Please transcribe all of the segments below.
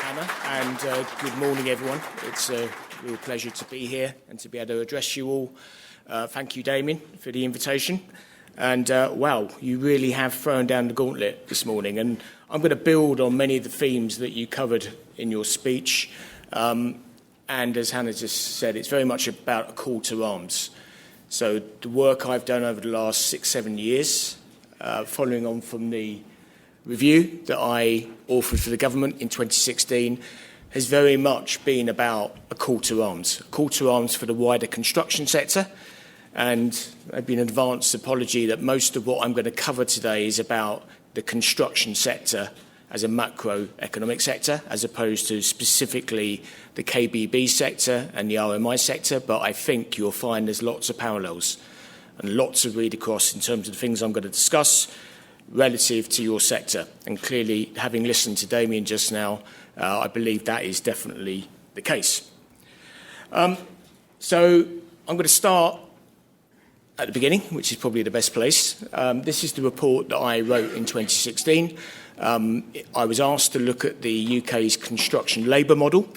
Anna, and good morning, everyone. It's a real pleasure to be here and to be able to address you all. Thank you, Damien, for the invitation. And wow, you really have thrown down the gauntlet this morning. And I'm going to build on many of the themes that you covered in your speech. And as Hannah just said, it's very much about a call to arms. So the work I've done over the last 6-7 years, following on from the review that I authored for the government in 2016, has very much been about a call to arms for the wider construction sector. And maybe an advanced apology that most of what I'm going to cover today is about the construction sector as a macroeconomic sector, as opposed to specifically the KBB sector and the RMI sector. But I think you'll find there's lots of parallels and lots of read across in terms of the things I'm going to discuss relative to your sector. And clearly, having listened to Damien just now, I believe that is definitely the case. So I'm going to start at the beginning, which is probably the best place. This is the report that I wrote in 2016. I was asked to look at the UK's construction labour model.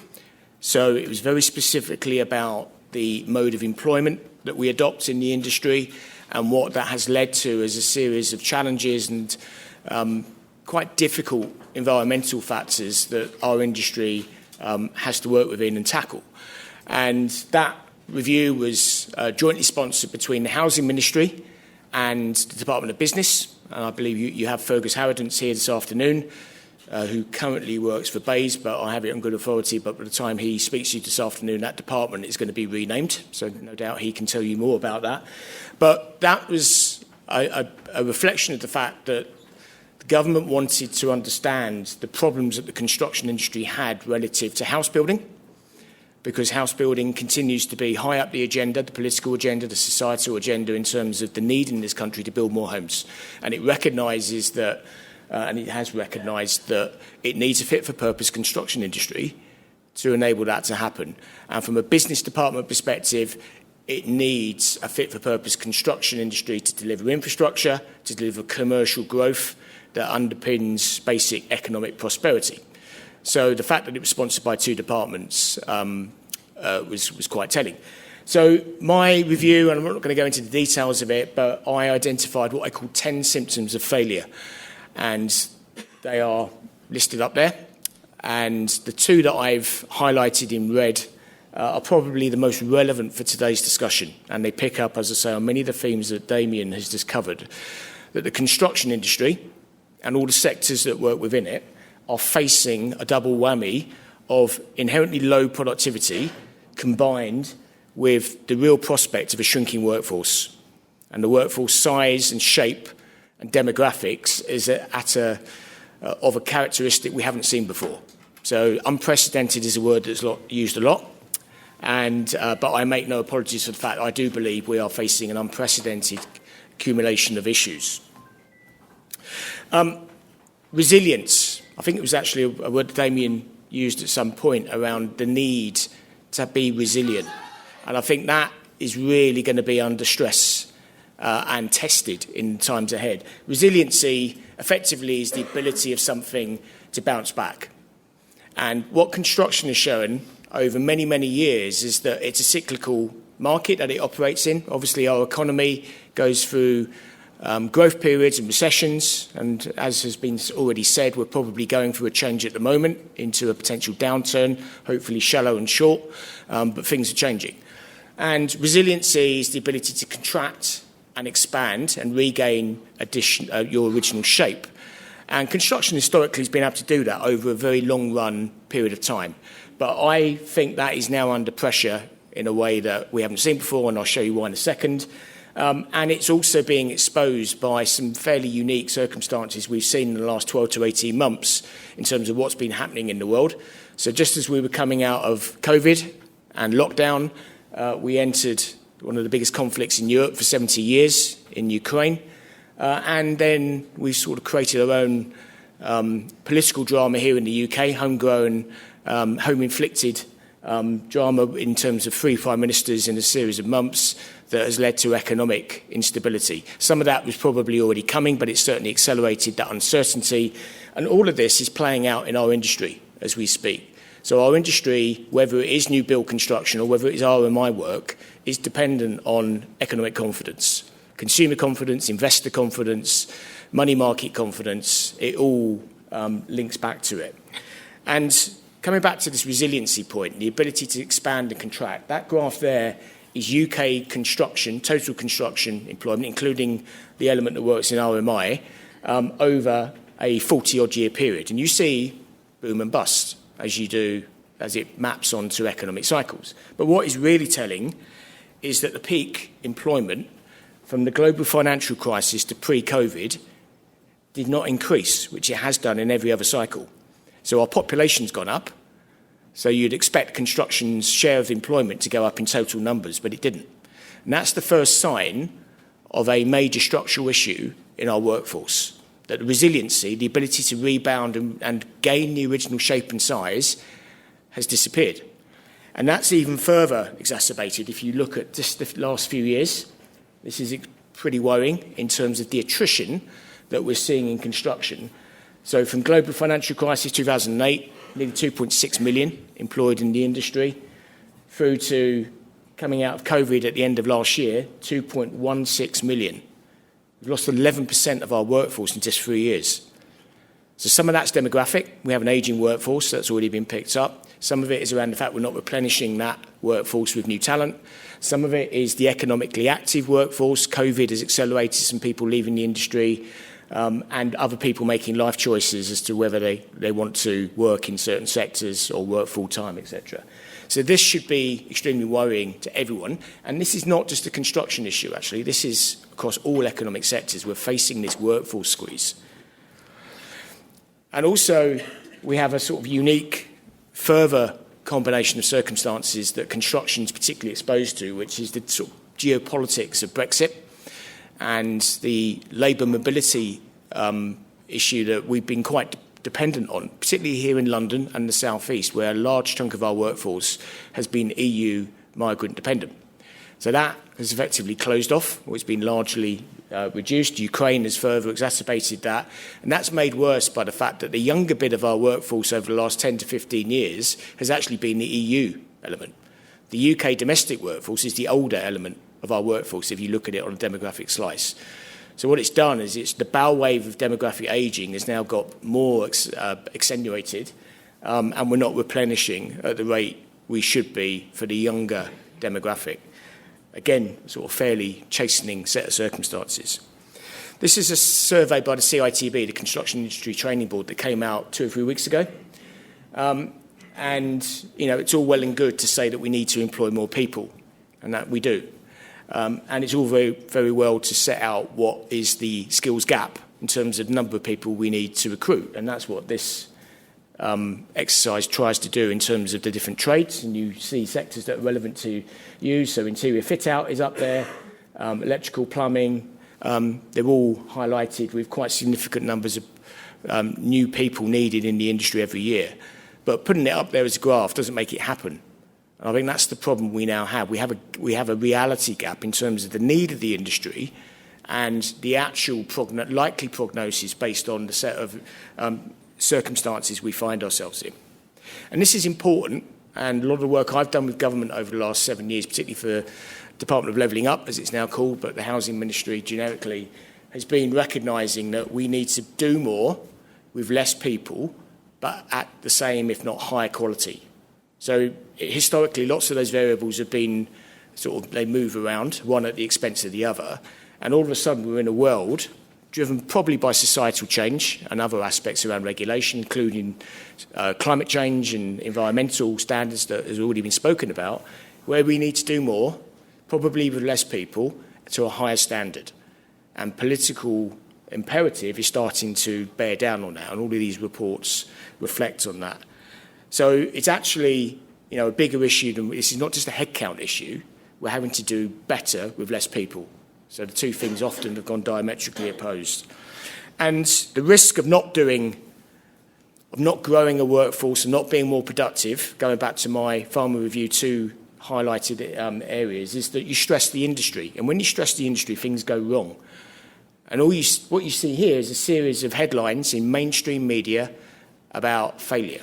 So it was very specifically about the mode of employment that we adopt in the industry and what that has led to as a series of challenges and quite difficult environmental factors that our industry has to work within and tackle. And that review was jointly sponsored between the Housing Ministry and the Department of Business. And I believe you have Fergus Harradence here this afternoon, who currently works for BEIS, but I have it on good authority. But by the time he speaks to you this afternoon, that department is going to be renamed. So no doubt he can tell you more about that. But that was a reflection of the fact that the government wanted to understand the problems that the construction industry had relative to house building, because house building continues to be high up the agenda, the political agenda, the societal agenda, in terms of the need in this country to build more homes. And it recognises that, and it has recognised that it needs a fit-for-purpose construction industry to enable that to happen. And from a business department perspective, it needs a fit-for-purpose construction industry to deliver infrastructure, to deliver commercial growth that underpins basic economic prosperity. So the fact that it was sponsored by two departments was quite telling. So my review, and I'm not going to go into the details of it, but I identified what I call 10 symptoms of failure. And they are listed up there. And the two that I've highlighted in red are probably the most relevant for today's discussion. And they pick up, as I say, on many of the themes that Damien has just covered, that the construction industry and all the sectors that work within it are facing a double whammy of inherently low productivity combined with the real prospect of a shrinking workforce. And the workforce size and shape and demographics is of a characteristic we haven't seen before. So unprecedented is a word that's used a lot. But I make no apologies for the fact that I do believe we are facing an unprecedented accumulation of issues. Resilience. I think it was actually a word that Damien used at some point around the need to be resilient. And I think that is really going to be under stress and tested in times ahead. Resiliency effectively is the ability of something to bounce back. And what construction has shown over many, many years is that it's a cyclical market that it operates in. Obviously, our economy goes through growth periods and recessions, and as has been already said, we're probably going through a change at the moment into a potential downturn, hopefully shallow and short, but things are changing. And resiliency is the ability to contract and expand and regain your original shape. And construction historically has been able to do that over a very long run period of time. But I think that is now under pressure in a way that we haven't seen before, and I'll show you why in a second. And it's also being exposed by some fairly unique circumstances we've seen in the last 12 to 18 months in terms of what's been happening in the world. So just as we were coming out of COVID and lockdown, we entered one of the biggest conflicts in Europe for 70 years in Ukraine. And then we sort of created our own political drama here in the UK, homegrown, home-inflicted drama in terms of 3 prime ministers in a series of months that has led to economic instability. Some of that was probably already coming, but it certainly accelerated that uncertainty. And all of this is playing out in our industry. as we speak. So our industry, whether it is new build construction or whether it is RMI work, is dependent on economic confidence. Consumer confidence, investor confidence, money market confidence, it all links back to it. And coming back to this resiliency point, the ability to expand and contract, that graph there is UK construction, total construction employment, including the element that works in RMI, over a 40-odd year period. And you see boom and bust as you do, as it maps onto economic cycles. But what is really telling is that the peak employment from the global financial crisis to pre-COVID did not increase, which it has done in every other cycle. So our population's gone up, so you'd expect construction's share of employment to go up in total numbers, but it didn't. And that's the first sign of a major structural issue in our workforce, that the resiliency, the ability to rebound and gain the original shape and size has disappeared. And that's even further exacerbated if you look at just the last few years. This is pretty worrying in terms of the attrition that we're seeing in construction. So from global financial crisis 2008, nearly 2.6 million employed in the industry, through to coming out of COVID at the end of last year, 2.16 million. We've lost 11% of our workforce in just 3 years. So some of that's demographic. We have an ageing workforce that's already been picked up. Some of it is around the fact we're not replenishing that workforce with new talent. Some of it is the economically active workforce. COVID has accelerated some people leaving the industry, and other people making life choices as to whether they want to work in certain sectors or work full-time, etc. So this should be extremely worrying to everyone. And this is not just a construction issue, actually. This is across all economic sectors. We're facing this workforce squeeze. And also, we have a sort of unique further combination of circumstances that construction is particularly exposed to, which is the sort of geopolitics of Brexit and the labour mobility issue that we've been quite dependent on, particularly here in London and the South East, where a large chunk of our workforce has been EU migrant dependent. So that has effectively closed off, or it's been largely reduced. Ukraine has further exacerbated that, and that's made worse by the fact that the younger bit of our workforce over the last 10 to 15 years has actually been the EU element. The UK domestic workforce is the older element of our workforce if you look at it on a demographic slice. So what it's done is the bow wave of demographic ageing has now got more accentuated, and we're not replenishing at the rate we should be for the younger demographic. Again, sort of fairly chastening set of circumstances. This is a survey by the CITB, the Construction Industry Training Board, that came out 2 or 3 weeks ago. And, you know, it's all well and good to say that we need to employ more people, and that we do. And it's all very, very well to set out what is the skills gap in terms of the number of people we need to recruit. And that's what this exercise tries to do in terms of the different trades. And you see sectors that are relevant to you. So interior fit out is up there, electrical, plumbing. They're all highlighted with quite significant numbers of new people needed in the industry every year. But putting it up there as a graph doesn't make it happen. And I think that's the problem we now have. We have a reality gap in terms of the need of the industry and the actual likely prognosis based on the set of circumstances we find ourselves in. And this is important, and a lot of the work I've done with government over the last 7 years, particularly for the Department of Levelling Up, as it's now called, but the Housing Ministry generically, has been recognising that we need to do more with less people, but at the same, if not higher quality. So historically, lots of those variables have been they move around, one at the expense of the other, and all of a sudden we're in a world driven probably by societal change and other aspects around regulation, including climate change and environmental standards that has already been spoken about, where we need to do more, probably with less people, to a higher standard. And political imperative is starting to bear down on that, and all of these reports reflect on that. So it's actually, you know, a bigger issue than this is not just a headcount issue. We're having to do better with less people. So the two things often have gone diametrically opposed. And the risk of not growing a workforce and not being more productive, going back to my Farmer Review 2 highlighted areas, is that you stress the industry. And when you stress the industry, things go wrong. And what you see here is a series of headlines in mainstream media about failure.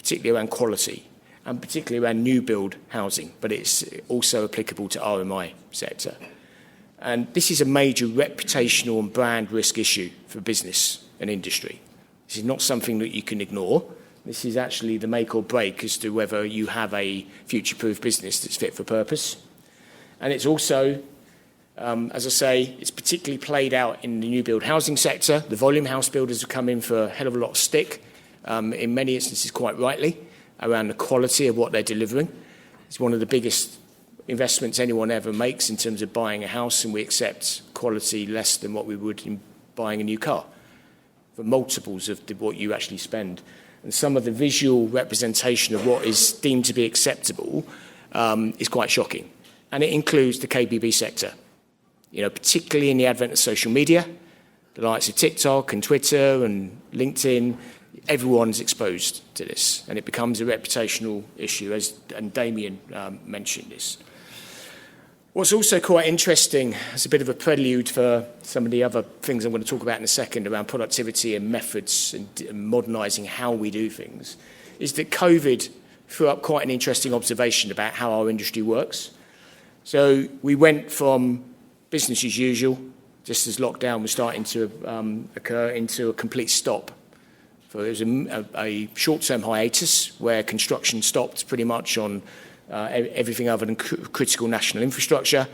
particularly around quality and particularly around new build housing, but it's also applicable to RMI sector. And this is a major reputational and brand risk issue for business and industry. This is not something that you can ignore. This is actually the make or break as to whether you have a future-proof business that's fit for purpose. And it's also, as I say, it's particularly played out in the new build housing sector. The volume house builders have come in for a hell of a lot of stick, in many instances quite rightly, around the quality of what they're delivering. It's one of the biggest investments anyone ever makes in terms of buying a house, and we accept quality less than what we would in buying a new car, for multiples of what you actually spend. And some of the visual representation of what is deemed to be acceptable is quite shocking. And it includes the KBB sector, particularly in the advent of social media, the likes of TikTok and Twitter and LinkedIn. Everyone's exposed to this, and it becomes a reputational issue, and Damien mentioned this. What's also quite interesting, as a bit of a prelude for some of the other things I'm going to talk about in a second around productivity and methods and modernising how we do things, is that COVID threw up quite an interesting observation about how our industry works. So we went from business as usual, just as lockdown was starting to occur, into a complete stop. So there was a short-term hiatus where construction stopped pretty much on everything other than critical national infrastructure,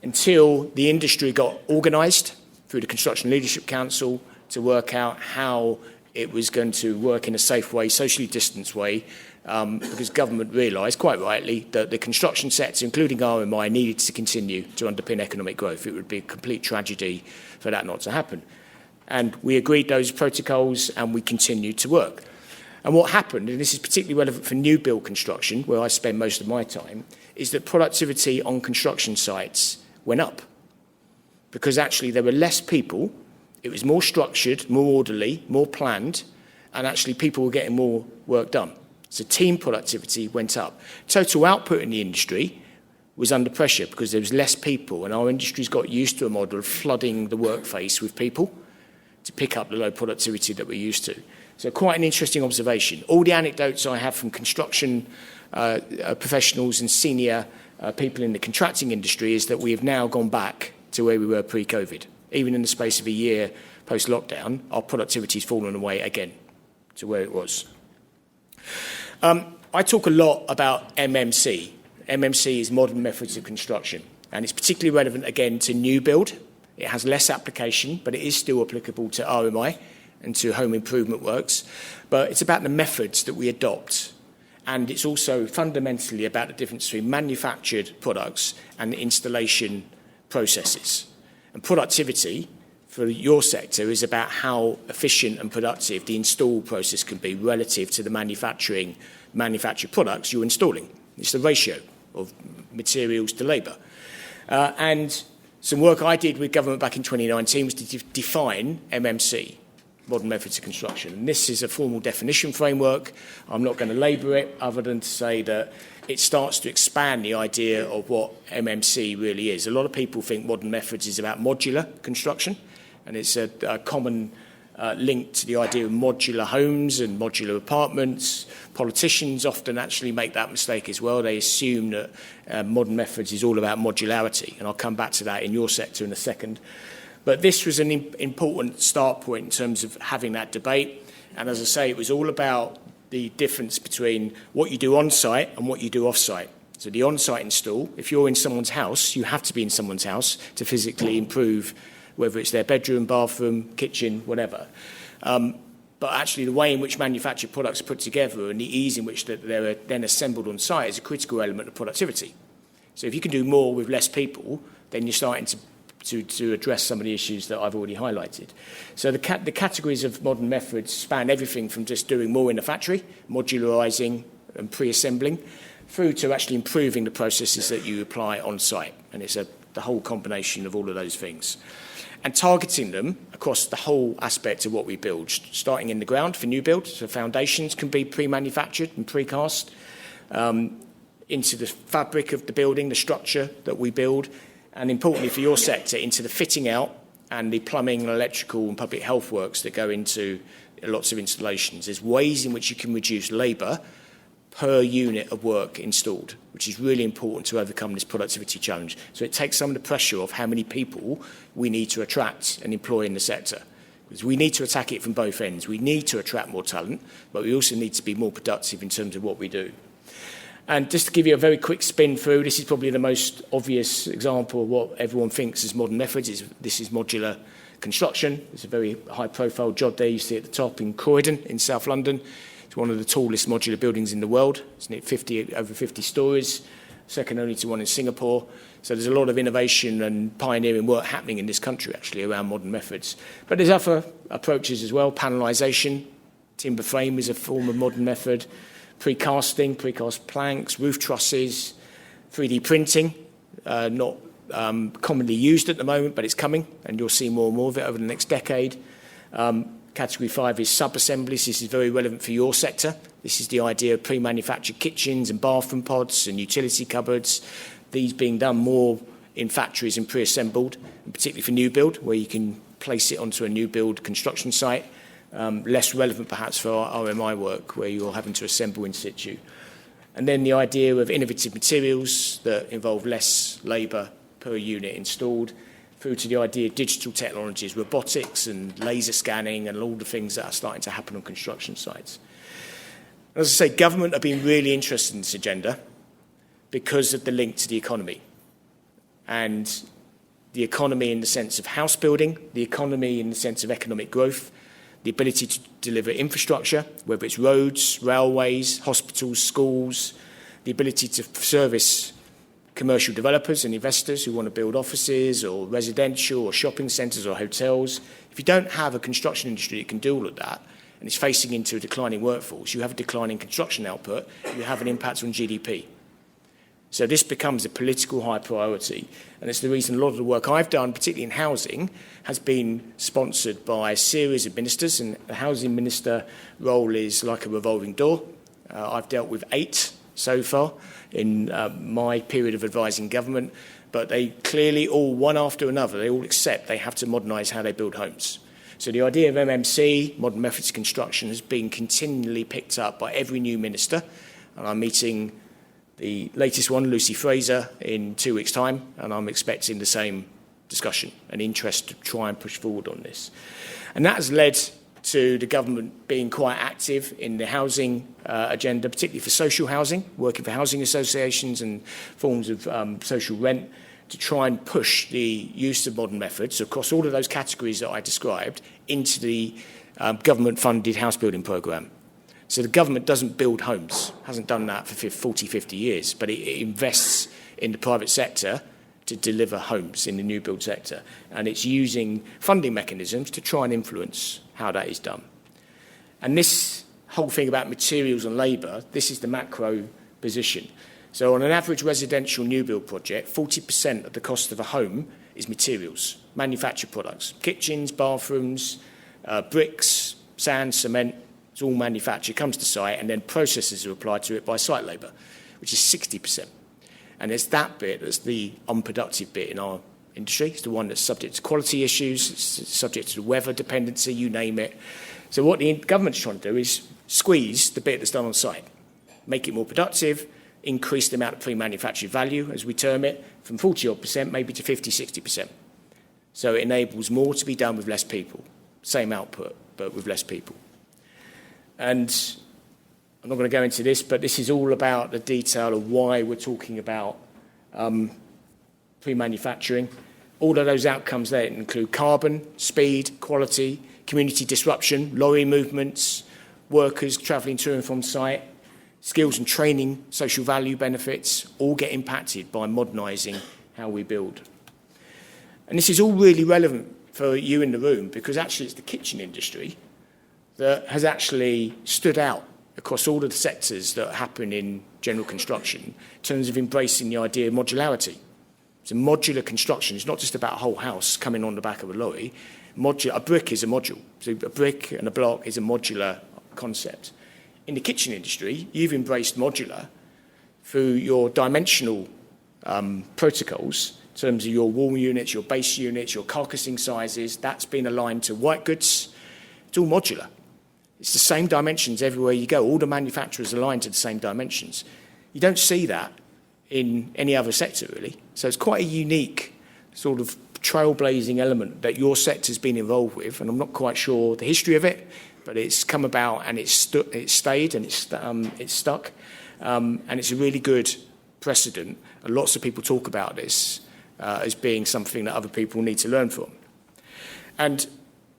until the industry got organised through the Construction Leadership Council to work out how it was going to work in a safe way, socially distanced way, because government realised, quite rightly, that the construction sector, including RMI, needed to continue to underpin economic growth. It would be a complete tragedy for that not to happen. And we agreed those protocols, and we continued to work. And what happened, and this is particularly relevant for new build construction, where I spend most of my time, is that productivity on construction sites went up. Because actually there were less people, it was more structured, more orderly, more planned, and actually people were getting more work done. So team productivity went up. Total output in the industry was under pressure because there was less people, and our industry's got used to a model of flooding the workplace with people to pick up the low productivity that we're used to. So quite an interesting observation. All the anecdotes I have from construction professionals and senior people in the contracting industry is that we have now gone back to where we were pre-COVID. Even in the space of a year post-lockdown, our productivity's fallen away again to where it was. I talk a lot about MMC. MMC is modern methods of construction, and it's particularly relevant again to new build. It has less application, but it is still applicable to RMI and to home improvement works. But it's about the methods that we adopt. And it's also fundamentally about the difference between manufactured products and installation processes. And productivity for your sector is about how efficient and productive the install process can be relative to the manufactured products you're installing. It's the ratio of materials to labour. And some work I did with government back in 2019 was to define MMC, modern methods of construction. And this is a formal definition framework. I'm not going to labour it other than to say that it starts to expand the idea of what MMC really is. A lot of people think modern methods is about modular construction, and it's a common link to the idea of modular homes and modular apartments. Politicians often actually make that mistake as well. They assume that modern methods is all about modularity, and I'll come back to that in your sector in a second. But this was an important start point in terms of having that debate. And as I say, it was all about the difference between what you do on-site and what you do off-site. So the on-site install, if you're in someone's house, you have to be in someone's house to physically improve, whether it's their bedroom, bathroom, kitchen, whatever. But actually the way in which manufactured products are put together and the ease in which they're then assembled on site is a critical element of productivity. So if you can do more with less people, then you're starting to address some of the issues that I've already highlighted. So the categories of modern methods span everything from just doing more in the factory, modularising and pre-assembling, through to actually improving the processes that you apply on site. And it's the whole combination of all of those things. And targeting them across the whole aspect of what we build, starting in the ground for new build. So foundations can be pre-manufactured and precast, into the fabric of the building, the structure that we build, and importantly for your sector, into the fitting out and the plumbing and electrical and public health works that go into lots of installations. There's ways in which you can reduce labour per unit of work installed, which is really important to overcome this productivity challenge. So it takes some of the pressure off how many people we need to attract and employ in the sector. Because we need to attack it from both ends. We need to attract more talent, but we also need to be more productive in terms of what we do. And just to give you a very quick spin through, this is probably the most obvious example of what everyone thinks is modern methods. This is modular construction. It's a very high-profile job there you see at the top in Croydon in South London. It's one of the tallest modular buildings in the world. It's over 50 stories, second only to one in Singapore. So there's a lot of innovation and pioneering work happening in this country, actually, around modern methods. But there's other approaches as well. Panelisation, timber frame is a form of modern method. Precasting, precast planks, roof trusses, 3D printing, not commonly used at the moment, but it's coming, and you'll see more and more of it over the next decade. Category 5 is sub-assemblies. This is very relevant for your sector. This is the idea of pre-manufactured kitchens and bathroom pods and utility cupboards. These being done more in factories and pre-assembled, and particularly for new build, where you can place it onto a new build construction site. Less relevant perhaps for our RMI work, where you're having to assemble in situ. And then the idea of innovative materials that involve less labour per unit installed, through to the idea of digital technologies, robotics and laser scanning and all the things that are starting to happen on construction sites. As I say, government have been really interested in this agenda because of the link to the economy. And the economy in the sense of house building, the economy in the sense of economic growth, the ability to deliver infrastructure, whether it's roads, railways, hospitals, schools, the ability to service commercial developers and investors who want to build offices or residential or shopping centres or hotels. If you don't have a construction industry that can do all of that, and it's facing into a declining workforce, you have a declining construction output, you have an impact on GDP. So this becomes a political high priority, and it's the reason a lot of the work I've done, particularly in housing, has been sponsored by a series of ministers, and the housing minister role is like a revolving door. I've dealt with 8 so far in my period of advising government, but they clearly all, one after another, they all accept they have to modernise how they build homes. So the idea of MMC, modern methods of construction, has been continually picked up by every new minister, and I'm meeting the latest one, Lucy Fraser, in 2 weeks' time, and I'm expecting the same discussion and interest to try and push forward on this. And that has led to the government being quite active in the housing agenda, particularly for social housing, working for housing associations and forms of social rent, to try and push the use of modern methods across all of those categories that I described into the government-funded house building programme. So the government doesn't build homes, hasn't done that for 40, 50 years, but it invests in the private sector to deliver homes in the new build sector. And it's using funding mechanisms to try and influence how that is done. And this whole thing about materials and labour, this is the macro position. So on an average residential new build project, 40% of the cost of a home is materials, manufactured products, kitchens, bathrooms, bricks, sand, cement. It's all manufactured, comes to site, and then processes are applied to it by site labour, which is 60%. And it's that bit that's the unproductive bit in our industry. It's the one that's subject to quality issues, it's subject to the weather dependency, you name it. So what the government's trying to do is squeeze the bit that's done on site, make it more productive, increase the amount of pre-manufactured value, as we term it, from 40-odd% maybe to 50, 60%. So it enables more to be done with less people, same output, but with less people. And I'm not going to go into this, but this is all about the detail of why we're talking about pre-manufacturing. All of those outcomes there include carbon, speed, quality, community disruption, lorry movements, workers travelling to and from site, skills and training, social value benefits, all get impacted by modernising how we build. And this is all really relevant for you in the room, because actually it's the kitchen industry that has actually stood out across all of the sectors that happen in general construction in terms of embracing the idea of modularity. So modular construction is not just about a whole house coming on the back of a lorry. A brick is a module. So a brick and a block is a modular concept. In the kitchen industry, you've embraced modular through your dimensional protocols in terms of your wall units, your base units, your carcassing sizes. That's been aligned to white goods. It's all modular. It's the same dimensions everywhere you go. All the manufacturers align to the same dimensions. You don't see that in any other sector, really. So it's quite a unique sort of trailblazing element that your sector's been involved with, and I'm not quite sure the history of it, but it's come about and it's stayed and it's stuck. And it's a really good precedent. And lots of people talk about this as being something that other people need to learn from. And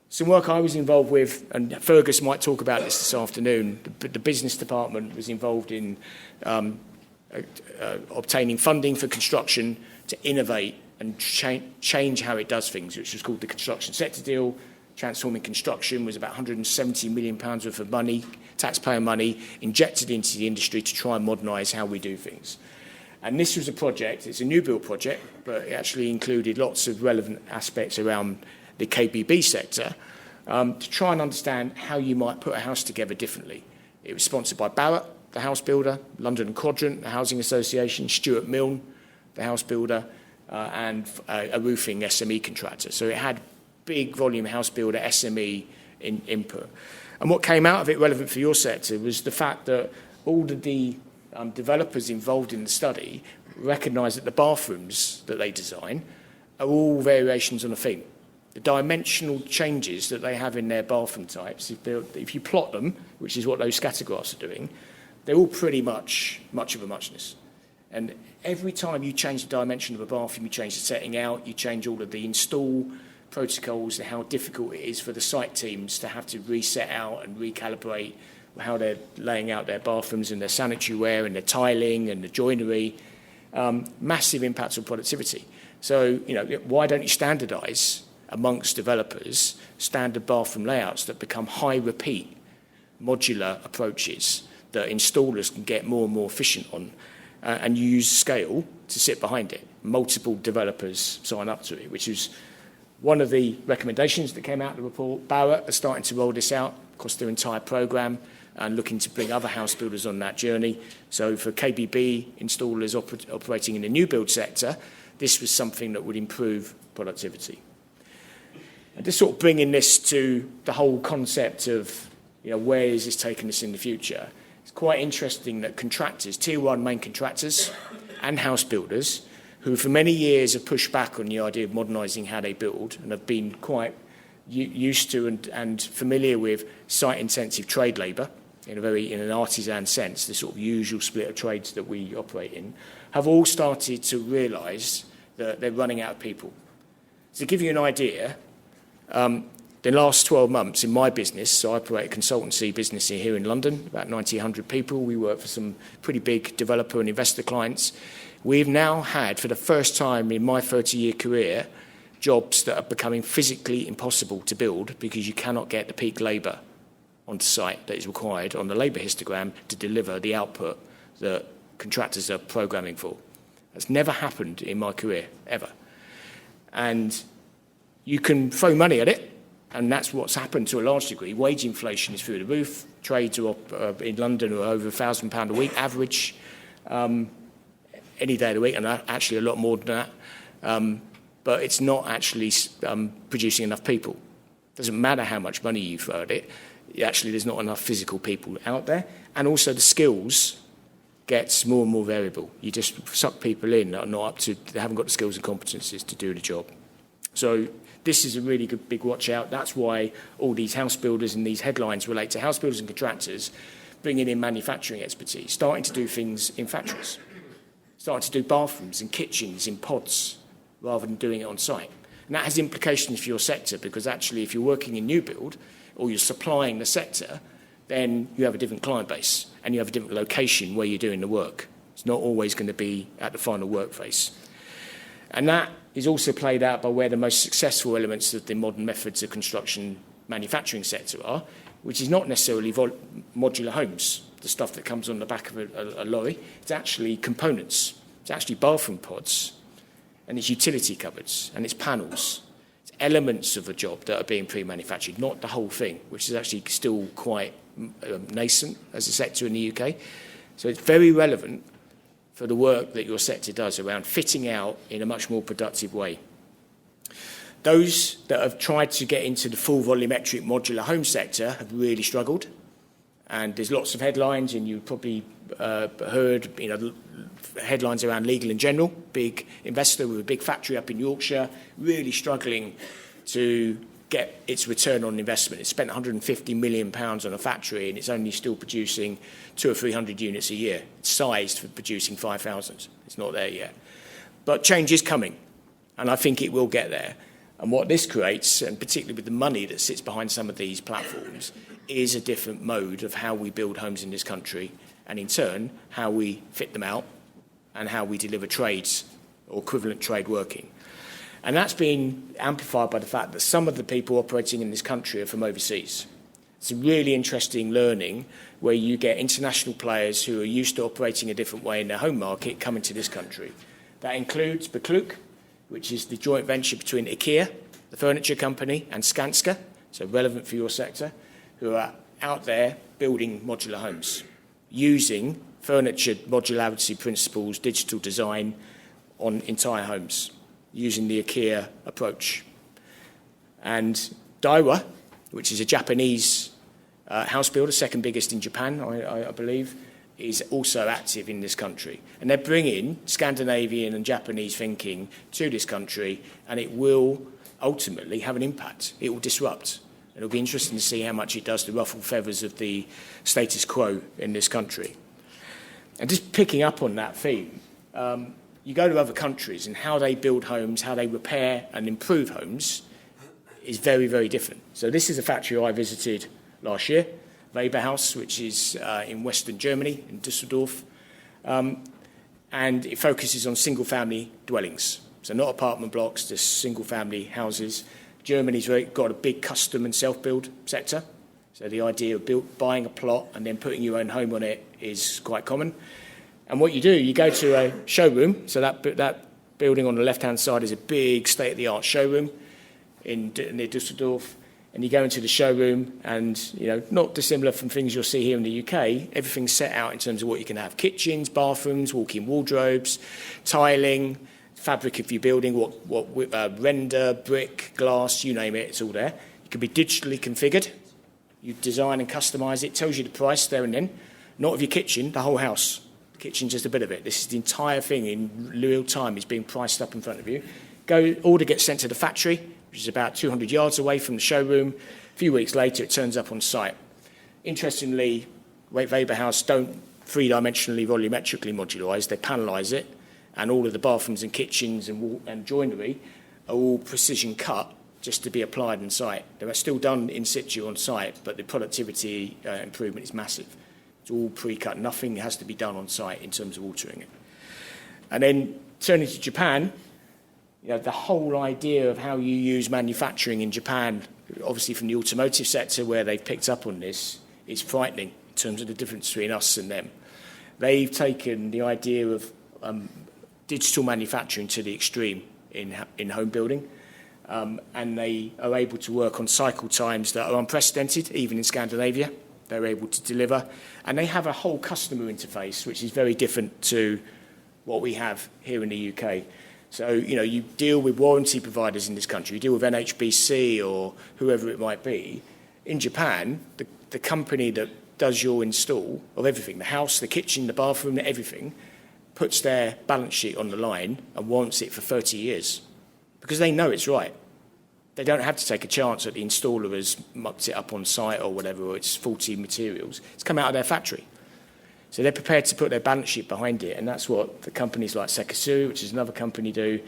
some work I was involved with, and Fergus might talk about this afternoon, the business department was involved in obtaining funding for construction to innovate and change how it does things, which was called the construction sector deal. Transforming construction was about £170 million worth of money, taxpayer money, injected into the industry to try and modernise how we do things. And this was a project, it's a new build project, but it actually included lots of relevant aspects around the KBB sector to try and understand how you might put a house together differently. It was sponsored by Barratt, the house builder, London Quadrant, the housing association, Stuart Milne, the house builder, and a roofing SME contractor. So it had big volume house builder SME input. And what came out of it relevant for your sector was the fact that all of the developers involved in the study recognise that the bathrooms that they design are all variations on a theme. The dimensional changes that they have in their bathroom types, if you plot them, which is what those scatter graphs are doing, they're all pretty much of a muchness. And every time you change the dimension of a bathroom, you change the setting out, you change all of the install protocols and how difficult it is for the site teams to have to reset out and recalibrate how they're laying out their bathrooms and their sanitary ware and their tiling and the joinery. Massive impacts on productivity. So, why don't you standardise amongst developers standard bathroom layouts that become high repeat modular approaches that installers can get more and more efficient on, and you use scale to sit behind it. Multiple developers sign up to it, which is one of the recommendations that came out of the report. Barratt are starting to roll this out across their entire programme and looking to bring other house builders on that journey. So for KBB installers operating in the new build sector, this was something that would improve productivity. And just sort of bringing this to the whole concept of, where is this taking us in the future? It's quite interesting that contractors, tier one main contractors and house builders, who for many years have pushed back on the idea of modernising how they build and have been quite used to and familiar with site-intensive trade labour in an artisan sense, the sort of usual split of trades that we operate in, have all started to realise that they're running out of people. To give you an idea, the last 12 months in my business, so I operate a consultancy business here in London, about 100 people. We work for some pretty big developer and investor clients. We've now had, for the first time in my 30-year career, jobs that are becoming physically impossible to build because you cannot get the peak labour onto site that is required on the labour histogram to deliver the output that contractors are programming for. That's never happened in my career, ever. And you can throw money at it, and that's what's happened to a large degree. Wage inflation is through the roof. Trades are in London are over £1,000 a week average, any day of the week, and actually a lot more than that. But it's not actually producing enough people. It doesn't matter how much money you throw at it. Actually, there's not enough physical people out there. And also the skills gets more and more variable. You just suck people in that are not up to, they haven't got the skills and competencies to do the job. So this is a really good big watch out. That's why all these house builders and these headlines relate to house builders and contractors bringing in manufacturing expertise, starting to do things in factories, starting to do bathrooms and kitchens in pods rather than doing it on site. And that has implications for your sector because actually if you're working in new build or you're supplying the sector, then you have a different client base and you have a different location where you're doing the work. It's not always going to be at the final work phase. And that is also played out by where the most successful elements of the modern methods of construction manufacturing sector are, which is not necessarily modular homes, the stuff that comes on the back of a lorry. It's actually components. It's actually bathroom pods, and it's utility cupboards, and it's panels. It's elements of a job that are being pre-manufactured, not the whole thing, which is actually still quite nascent as a sector in the UK. So it's very relevant for the work that your sector does around fitting out in a much more productive way. Those that have tried to get into the full volumetric modular home sector have really struggled. And there's lots of headlines, and you've probably heard, headlines around Legal & General, big investor with a big factory up in Yorkshire, really struggling to get its return on investment. It spent £150 million on a factory, and it's only still producing 200 or 300 units a year. It's sized for producing 5,000. It's not there yet. But change is coming, and I think it will get there. And what this creates, and particularly with the money that sits behind some of these platforms, is a different mode of how we build homes in this country, and in turn, how we fit them out and how we deliver trades or equivalent trade working. And that's been amplified by the fact that some of the people operating in this country are from overseas. It's a really interesting learning where you get international players who are used to operating a different way in their home market coming to this country. That includes BiKBBI, which is the joint venture between IKEA, the furniture company, and Skanska, so relevant for your sector, who are out there building modular homes, using furniture modularity principles, digital design on entire homes, using the IKEA approach. And Daiwa, which is a Japanese house builder, second biggest in Japan, I believe, is also active in this country. And they're bringing Scandinavian and Japanese thinking to this country, and it will ultimately have an impact. It will disrupt. It'll be interesting to see how much it does to ruffle feathers of the status quo in this country. And just picking up on that theme, you go to other countries and how they build homes, how they repair and improve homes is very, very different. So this is a factory I visited last year, Weber House, which is in Western Germany, in Düsseldorf, and it focuses on single-family dwellings. So not apartment blocks, just single-family houses. Germany's got a big custom and self-build sector. So the idea of buying a plot and then putting your own home on it is quite common. And what you do, you go to a showroom. So that building on the left-hand side is a big state-of-the-art showroom near Düsseldorf. And you go into the showroom and, not dissimilar from things you'll see here in the UK, everything's set out in terms of what you can have. Kitchens, bathrooms, walk-in wardrobes, tiling, fabric if you're building, what render, brick, glass, you name it, it's all there. It can be digitally configured. You design and customise it, tells you the price there and then. Not of your kitchen, the whole house. The kitchen's just a bit of it. This is the entire thing in real time is being priced up in front of you. Order gets sent to the factory, which is about 200 yards away from the showroom. A few weeks later, it turns up on site. Interestingly, Weber House don't three-dimensionally volumetrically modulise, they panelise it, and all of the bathrooms and kitchens and joinery are all precision cut just to be applied on site. They're still done in situ on site, but the productivity improvement is massive. It's all pre-cut. Nothing has to be done on site in terms of altering it. And then turning to Japan, the whole idea of how you use manufacturing in Japan, obviously from the automotive sector where they've picked up on this, is frightening in terms of the difference between us and them. They've taken the idea of digital manufacturing to the extreme in home building, and they are able to work on cycle times that are unprecedented, even in Scandinavia. They're able to deliver, and they have a whole customer interface which is very different to what we have here in the UK. So, you deal with warranty providers in this country, you deal with NHBC or whoever it might be. In Japan, the company that does your install of everything, the house, the kitchen, the bathroom, everything, puts their balance sheet on the line and warrants it for 30 years because they know it's right. They don't have to take a chance that the installer has mucked it up on site or whatever, or it's faulty materials. It's come out of their factory. So they're prepared to put their balance sheet behind it, and that's what the companies like Sekisui, which is another company, do.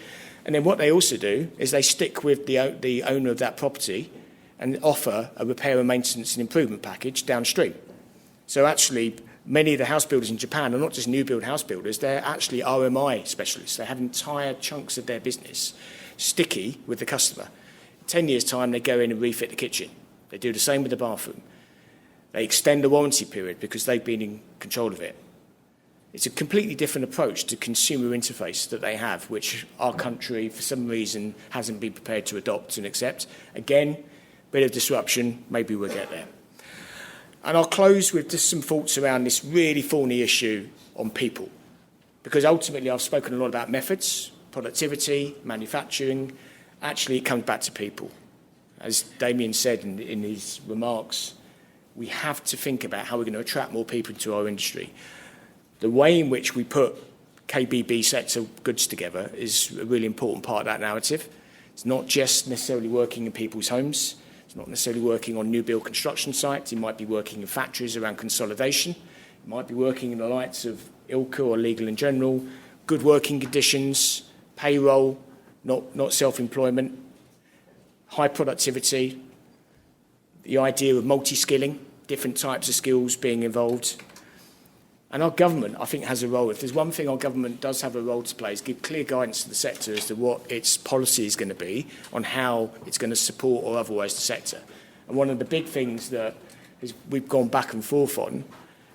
And then what they also do is they stick with the owner of that property and offer a repair and maintenance and improvement package downstream. So actually, many of the house builders in Japan are not just new build house builders, they're actually RMI specialists. They have entire chunks of their business sticky with the customer. In 10 years' time, they go in and refit the kitchen. They do the same with the bathroom. They extend the warranty period because they've been in control of it. It's a completely different approach to consumer interface that they have, which our country, for some reason, hasn't been prepared to adopt and accept. Again, bit of disruption, maybe we'll get there. And I'll close with just some thoughts around this really thorny issue on people. Because ultimately, I've spoken a lot about methods, productivity, manufacturing, actually it comes back to people. As Damien said in his remarks, we have to think about how we're going to attract more people into our industry. The way in which we put KBB sector goods together is a really important part of that narrative. It's not just necessarily working in people's homes. It's not necessarily working on new build construction sites. It might be working in factories around consolidation. It might be working in the lights of ILCA or Legal and General, good working conditions, payroll, not self-employment, high productivity, the idea of multi-skilling, different types of skills being involved. And our government, I think, has a role. If there's one thing our government does have a role to play, is give clear guidance to the sector as to what its policy is going to be on how it's going to support or otherwise the sector. And one of the big things that we've gone back and forth on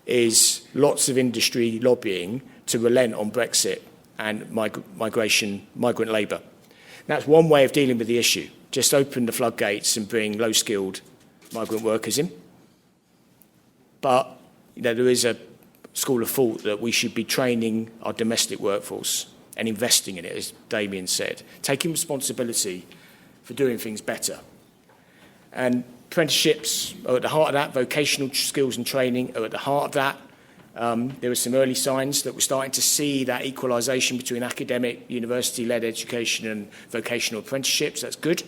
is lots of industry lobbying to relent on Brexit and migrant labour. That's one way of dealing with the issue. Just open the floodgates and bring low-skilled migrant workers in. But there is a school of thought that we should be training our domestic workforce and investing in it, as Damien said, taking responsibility for doing things better. And apprenticeships are at the heart of that. Vocational skills and training are at the heart of that. There were some early signs that we're starting to see that equalisation between academic, university-led education and vocational apprenticeships. That's good.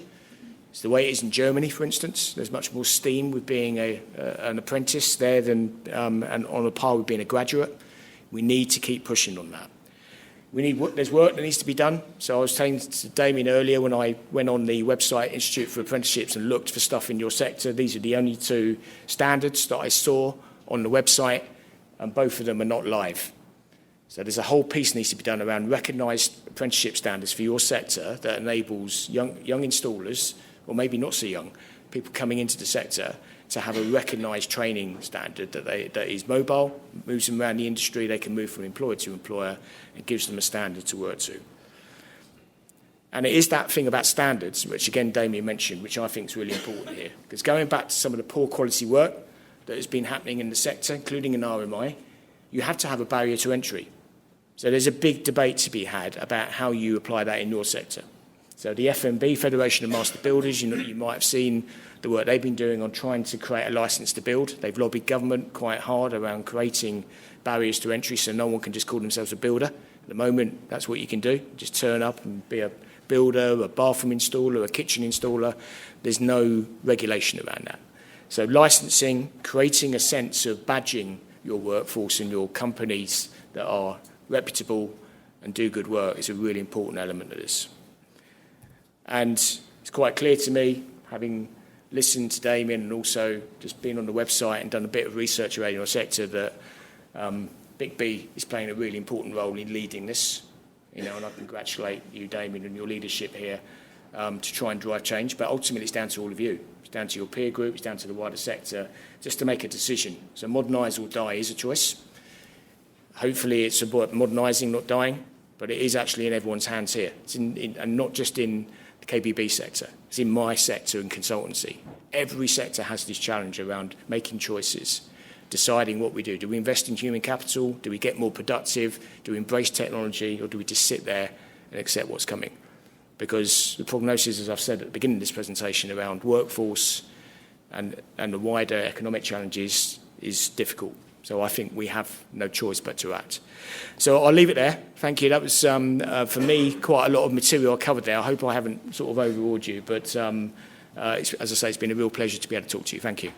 It's the way it is in Germany, for instance. There's much more steam with being an apprentice there than and on a par with being a graduate. We need to keep pushing on that. There's work that needs to be done. So I was saying to Damien earlier when I went on the website Institute for Apprenticeships and looked for stuff in your sector, these are the only two standards that I saw on the website, and both of them are not live. So there's a whole piece that needs to be done around recognised apprenticeship standards for your sector that enables young installers, or maybe not so young, people coming into the sector to have a recognised training standard that is mobile, moves them around the industry, they can move from employer to employer, and gives them a standard to work to. And it is that thing about standards, which again Damien mentioned, which I think is really important here. Because going back to some of the poor quality work that has been happening in the sector, including in RMI, you have to have a barrier to entry. So there's a big debate to be had about how you apply that in your sector. So the FMB, Federation of Master Builders, you might have seen the work they've been doing on trying to create a licence to build. They've lobbied government quite hard around creating barriers to entry so no one can just call themselves a builder. At the moment, that's what you can do. Just turn up and be a builder, a bathroom installer, a kitchen installer. There's no regulation around that. So licensing, creating a sense of badging your workforce and your companies that are reputable and do good work is a really important element of this. And it's quite clear to me, having listened to Damien and also just been on the website and done a bit of research around your sector, that BiKBBI is playing a really important role in leading this. And I congratulate you, Damien, and your leadership here to try and drive change. But ultimately, it's down to all of you. It's down to your peer group. It's down to the wider sector, just to make a decision. So modernise or die is a choice. Hopefully, it's about modernising, not dying. But it is actually in everyone's hands here. It's and not just in the KBB sector. It's in my sector and consultancy. Every sector has this challenge around making choices, deciding what we do. Do we invest in human capital? Do we get more productive? Do we embrace technology? Or do we just sit there and accept what's coming? Because the prognosis, as I've said at the beginning of this presentation, around workforce and the wider economic challenges is difficult. So I think we have no choice but to act. So I'll leave it there. Thank you. That was, for me, quite a lot of material I covered there. I hope I haven't sort of overawed you. But as I say, it's been a real pleasure to be able to talk to you. Thank you.